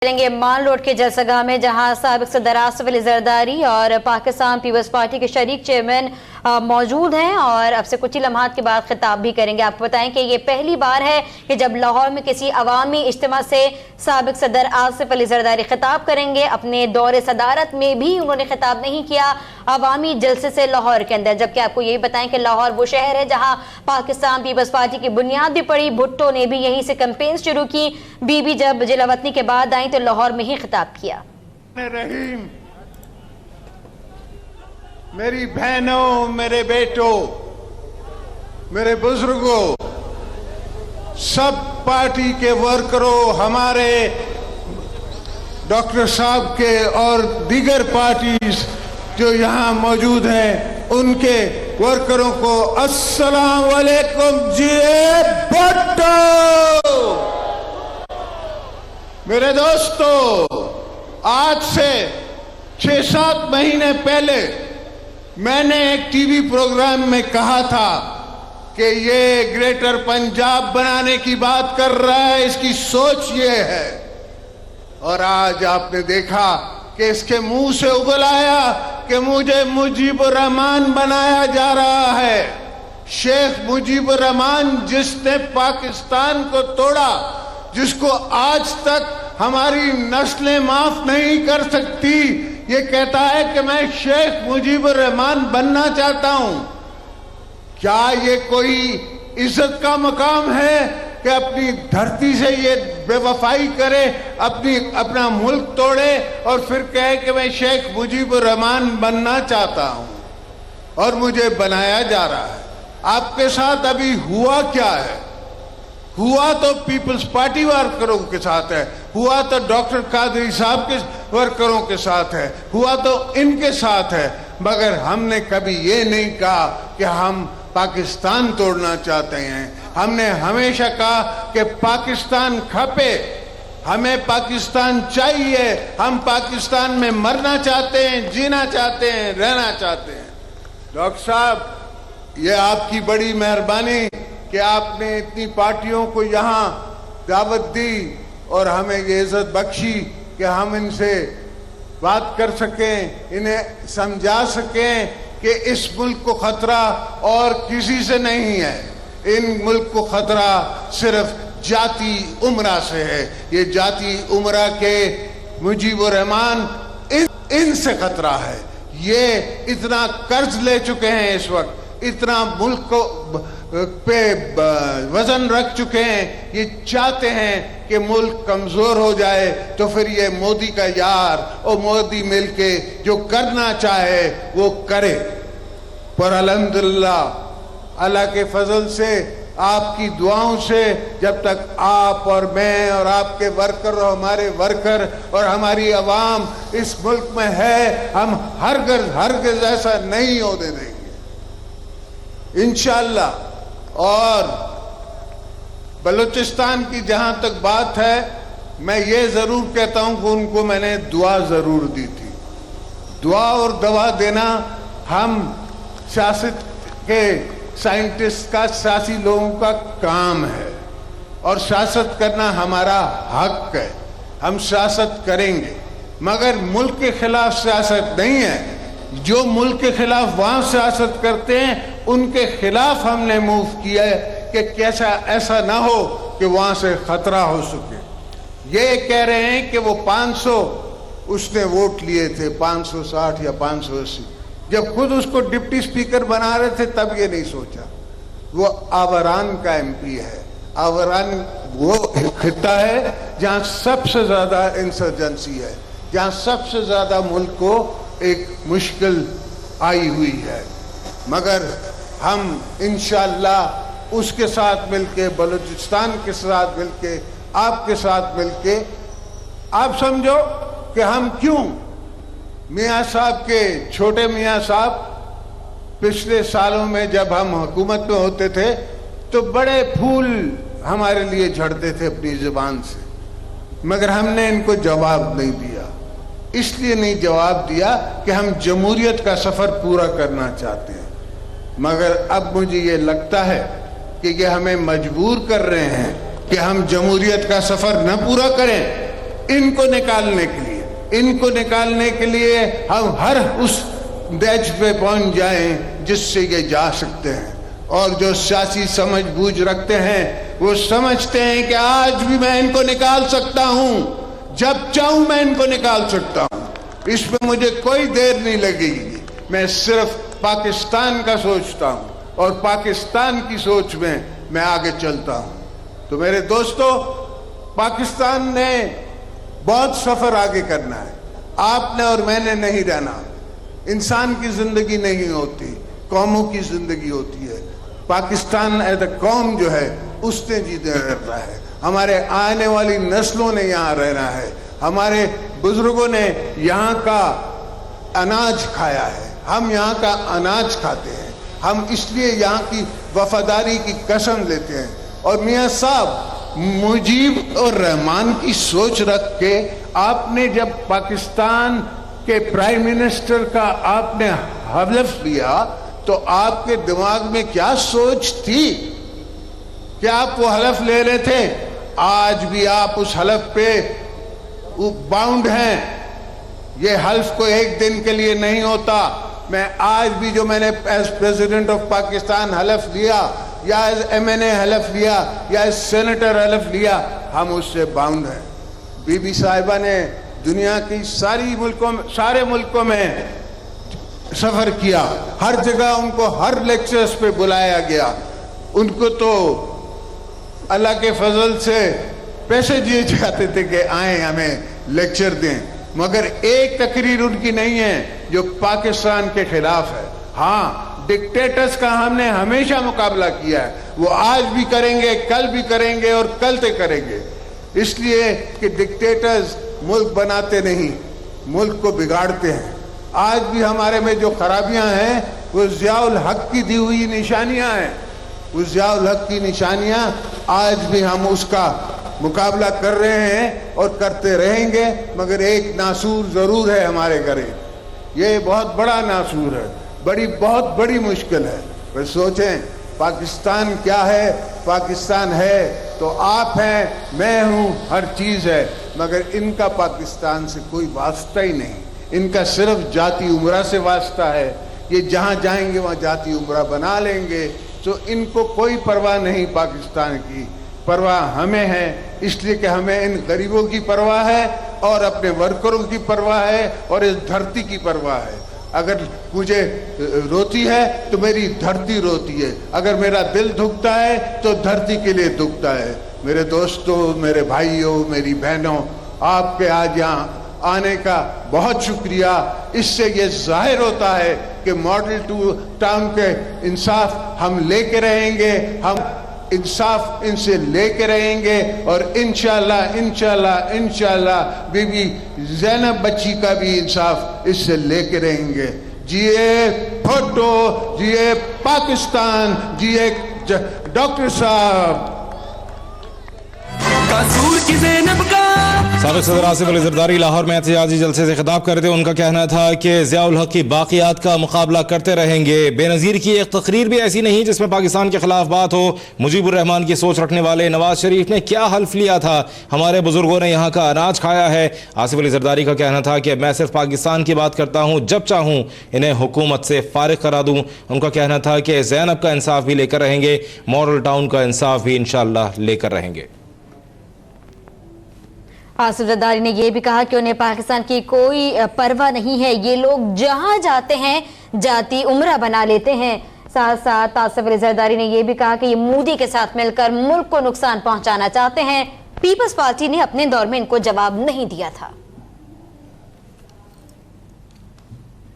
چلیں گے مان روڈ کے جلسگاہ میں، جہاں سابق صدر آصف علی زرداری اور پاکستان پیپلز پارٹی کے شریک چیئرمین موجود ہیں اور اب سے کچھ ہی لمحات کے بعد خطاب بھی کریں گے۔ آپ کو بتائیں کہ یہ پہلی بار ہے کہ جب لاہور میں کسی عوامی اجتماع سے سابق صدر آصف علی زرداری خطاب کریں گے۔ اپنے دور صدارت میں بھی انہوں نے خطاب نہیں کیا عوامی جلسے سے لاہور کے اندر، جبکہ آپ کو یہی بتائیں کہ لاہور وہ شہر ہے جہاں پاکستان پیپلز پارٹی کی بنیاد بھی پڑی۔ بھٹو نے بھی یہیں سے کمپین شروع کی۔ بی بی جب جلا وطنی کے بعد آئیں تو لاہور میں ہی خطاب کیا۔ رحیم، میری بہنوں، میرے بیٹوں، میرے بزرگوں، سب پارٹی کے ورکروں، ہمارے ڈاکٹر صاحب کے اور دیگر پارٹیز جو یہاں موجود ہیں، ان کے ورکروں کو السلام علیکم جی بھٹو۔ میرے دوستو، آج سے 6-7 مہینے پہلے میں نے ایک ٹی وی پروگرام میں کہا تھا کہ یہ گریٹر پنجاب بنانے کی بات کر رہا ہے، اس کی سوچ یہ ہے، اور آج آپ نے دیکھا کہ اس کے منہ سے اگل آیا کہ مجھے مجیب الرحمان بنایا جا رہا ہے۔ شیخ مجیب الرحمان جس نے پاکستان کو توڑا، جس کو آج تک ہماری نسلیں معاف نہیں کر سکتی، یہ کہتا ہے کہ میں شیخ مجیب الرحمان بننا چاہتا ہوں۔ کیا یہ کوئی عزت کا مقام ہے کہ اپنی دھرتی سے یہ بے وفائی کرے، اپنا ملک توڑے اور پھر کہے کہ میں شیخ مجیب الرحمان بننا چاہتا ہوں اور مجھے بنایا جا رہا ہے؟ آپ کے ساتھ ابھی ہوا کیا ہے؟ ہوا تو پیپلز پارٹی ورکروں کے ساتھ ہے، ہوا تو ڈاکٹر قادری صاحب کے ورکروں کے ساتھ ہے، ہوا تو ان کے ساتھ ہے، مگر ہم نے کبھی یہ نہیں کہا کہ ہم پاکستان توڑنا چاہتے ہیں۔ ہم نے ہمیشہ کہا کہ پاکستان کھپے، ہمیں پاکستان چاہیے، ہم پاکستان میں مرنا چاہتے ہیں، جینا چاہتے ہیں، رہنا چاہتے ہیں۔ ڈاکٹر صاحب، یہ آپ کی بڑی مہربانی کہ آپ نے اتنی پارٹیوں کو یہاں دعوت دی اور ہمیں یہ عزت بخشی کہ ہم ان سے بات کر سکیں، انہیں سمجھا سکیں کہ اس ملک کو خطرہ اور کسی سے نہیں ہے۔ ان ملک کو خطرہ صرف جاتی امرا سے ہے۔ یہ جاتی امرا کے مجیب الرحمان ان سے خطرہ ہے۔ یہ اتنا قرض لے چکے ہیں، اس وقت اتنا ملک کو پہ وزن رکھ چکے ہیں، یہ چاہتے ہیں کہ ملک کمزور ہو جائے تو پھر یہ مودی کا یار اور مودی مل کے جو کرنا چاہے وہ کرے۔ پر الحمدللہ اللہ کے فضل سے، آپ کی دعاؤں سے، جب تک آپ اور میں اور آپ کے ورکر اور ہمارے ورکر اور ہماری عوام اس ملک میں ہے، ہم ہرگز ایسا نہیں ہونے دیں گے انشاءاللہ۔ اور بلوچستان کی جہاں تک بات ہے، میں یہ ضرور کہتا ہوں کہ ان کو میں نے دعا ضرور دی تھی۔ دعا اور دوا دینا ہم سیاست کے سائنٹسٹ کا، سیاسی لوگوں کا کام ہے، اور سیاست کرنا ہمارا حق ہے۔ ہم سیاست کریں گے، مگر ملک کے خلاف سیاست نہیں ہے۔ جو ملک کے خلاف وہاں سیاست کرتے ہیں، ان کے خلاف ہم نے موو کیا ہے کہ کیسا ایسا نہ ہو کہ وہاں سے خطرہ ہو سکے۔ یہ کہہ رہے ہیں کہ وہ 500 اس نے ووٹ لیے تھے، 560 یا 580، جب خود اس کو ڈپٹی سپیکر بنا رہے تھے تب یہ نہیں سوچا۔ وہ آوران کا ایم پی ہے۔ آوران وہ خطہ ہے جہاں سب سے زیادہ انسرجنسی ہے، جہاں سب سے زیادہ ملک کو ایک مشکل آئی ہوئی ہے، مگر ہم انشاءاللہ اس کے ساتھ مل کے، بلوچستان کے ساتھ مل کے، آپ کے ساتھ مل کے، آپ سمجھو کہ ہم کیوں میاں صاحب کے چھوٹے میاں صاحب پچھلے سالوں میں جب ہم حکومت میں ہوتے تھے تو بڑے پھول ہمارے لیے جھڑتے تھے اپنی زبان سے، مگر ہم نے ان کو جواب نہیں دیا۔ اس لیے نہیں جواب دیا کہ ہم جمہوریت کا سفر پورا کرنا چاہتے ہیں، مگر اب مجھے یہ لگتا ہے کہ یہ ہمیں مجبور کر رہے ہیں کہ ہم جمہوریت کا سفر نہ پورا کریں، इनको निकालने के लिए हम हर उस डेज पे पहुंच जाएं जिससे ये जा सकते हैं। और जो सियासी समझ बूझ रखते हैं वो समझते हैं कि आज भी मैं इनको निकाल सकता हूं, जब चाहूं मैं इनको निकाल सकता हूं, इसमें मुझे कोई देर नहीं लगेगी। मैं सिर्फ पाकिस्तान का सोचता हूं और पाकिस्तान की सोच में मैं आगे चलता हूं। तो मेरे दोस्तों, पाकिस्तान ने बहुत सफर आगे करना है। आपने और मैंने नहीं रहना। इंसान की जिंदगी नहीं होती, कौमों की जिंदगी होती है। पाकिस्तान एज अ कौम जो है उसने जीते रहना है। हमारे आने वाली नस्लों ने यहाँ रहना है। हमारे बुजुर्गों ने यहाँ का अनाज खाया है, हम यहाँ का अनाज खाते हैं। हम इसलिए यहाँ की वफादारी की कसम लेते हैं। और मियाँ साहब, मुजीब और रहमान की सोच रख के आपने जब पाकिस्तान के प्राइम मिनिस्टर का आपने हलफ लिया तो आपके दिमाग में क्या सोच थी? क्या आप वो हलफ ले रहे थे? आज भी आप उस हलफ पे बाउंड हैं। ये हल्फ को एक दिन के लिए नहीं होता। मैं आज भी जो मैंने एज प्रेसिडेंट ऑफ पाकिस्तान हलफ लिया या एज MNA हलफ लिया या एज सेनेटर हलफ लिया, हम उससे बाउंड हैं। बीबी साहिबा ने दुनिया की सारे मुल्कों में सफर किया, हर जगह उनको हर लेक्चर्स पे बुलाया गया। उनको तो अल्लाह के फजल से पैसे दिए जाते थे कि आए हमें लेक्चर दें, मगर एक तकरीर उनकी नहीं है जो पाकिस्तान के खिलाफ है। हाँ, डिक्टेटर्स का हमने हमेशा मुकाबला किया है, वो आज भी करेंगे, कल भी करेंगे और कल तक करेंगे। इसलिए कि डिक्टेटर्स मुल्क बनाते नहीं, मुल्क को बिगाड़ते हैं। आज भी हमारे में जो खराबियां हैं वो ज़ियाउल हक की दी हुई निशानियां हैं। उस ज़ियाउल हक की निशानियां आज भी हम उसका मुकाबला कर रहे हैं और करते रहेंगे। मगर एक नासूर ज़रूर है हमारे घरे, ये बहुत बड़ा नासूर है, बहुत बड़ी मुश्किल है। पर सोचें, पाकिस्तान क्या है? पाकिस्तान है तो आप हैं, मैं हूँ, हर चीज़ है, मगर इनका पाकिस्तान से कोई वास्ता ही नहीं। इनका सिर्फ जाति उमरा से वास्ता है। ये जहाँ जाएंगे वहाँ जाति उमरा बना लेंगे। तो इनको कोई परवाह नहीं पाकिस्तान की, परवाह हमें है। इसलिए कि हमें इन गरीबों की परवाह है और अपने वर्करों की परवाह है और इस धरती की परवाह है। अगर मुझे रोती है तो मेरी धरती रोती है, अगर मेरा दिल दुखता है तो धरती के लिए दुखता है। मेरे दोस्तों, मेरे भाइयों, मेरी बहनों, आपके आज यहाँ आने का बहुत शुक्रिया। इससे ये जाहिर होता है कि मॉडल टाउन के इंसाफ हम लेके रहेंगे, हम इंसाफ इनसे लेके रहेंगे और इंशाल्लाह बीबी ज़ैनब बच्ची का भी इंसाफ इससे लेके रहेंगे। जिए भुट्टो, जिए पाकिस्तान, जिए डॉक्टर साहब। कसूर की ज़ैनब का साबिक़ सदर आसिफ अली ज़रदारी लाहौर में एहतजाजी जलसे से खिताब कर रहे थे। उनका कहना था कि ज़ियाउल हक की बाक़ियात का मुकाबला करते रहेंगे। बेनज़ीर की एक तकरीर भी ऐसी नहीं जिसमें पाकिस्तान के खिलाफ बात हो। मुजीबुर रहमान की सोच रखने वाले नवाज शरीफ ने क्या हल्फ लिया था? हमारे बुजुर्गों ने यहाँ का अनाज खाया है। आसिफ अली ज़रदारी का कहना था कि मैं सिर्फ पाकिस्तान की बात करता हूँ, जब चाहूँ इन्हें हुकूमत से फारिग करा दूँ। उनका कहना था कि ज़ैनब का इंसाफ भी लेकर रहेंगे, मॉडल टाउन का इंसाफ भी इंशाअल्लाह लेकर रहेंगे। आसिफ ज़रदारी ने यह भी कहा कि उन्हें पाकिस्तान की कोई परवाह नहीं है। ये लोग जहां जाते हैं जाति उम्रा बना लेते हैं। साथ साथ आसिफ अली ज़रदारी ने यह भी कहा कि ये मोदी के साथ मिलकर मुल्क को नुकसान पहुंचाना चाहते हैं। पीपल्स पार्टी ने अपने दौर में इनको जवाब नहीं दिया था।